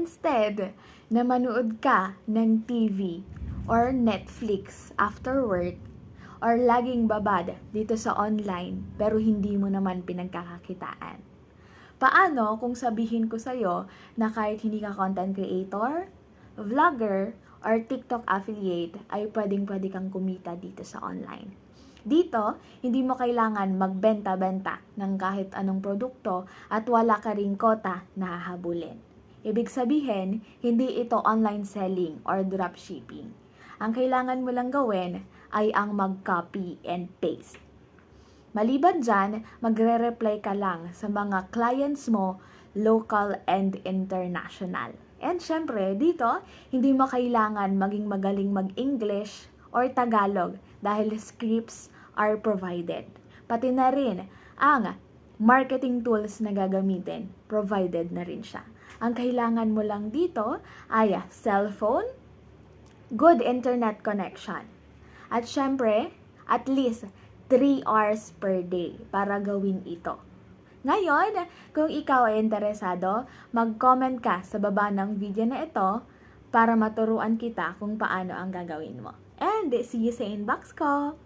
instead na manood ka ng TV or Netflix after work, or laging babad dito sa online pero hindi mo naman pinagkakakitaan? Paano kung sabihin ko sa'yo na kahit hindi ka content creator, vlogger, or TikTok affiliate ay pwedeng-pwede kang kumita dito sa online? Dito, hindi mo kailangan magbenta-benta ng kahit anong produkto at wala ka ring kota na hahabulin. Ibig sabihin, hindi ito online selling or dropshipping. Ang kailangan mo lang gawin ay ang mag-copy and paste. Maliban dyan, magre-reply ka lang sa mga clients mo, local and international. And syempre, dito, hindi mo kailangan maging magaling mag-English or Tagalog dahil scripts are provided. Pati na rin ang marketing tools na gagamitin, provided na rin siya. Ang kailangan mo lang dito ay cellphone, good internet connection, at syempre, at least 3 hours per day para gawin ito. Ngayon, kung ikaw ay interesado, mag-comment ka sa baba ng video na ito para maturuan kita kung paano ang gagawin mo. And see you sa inbox ko!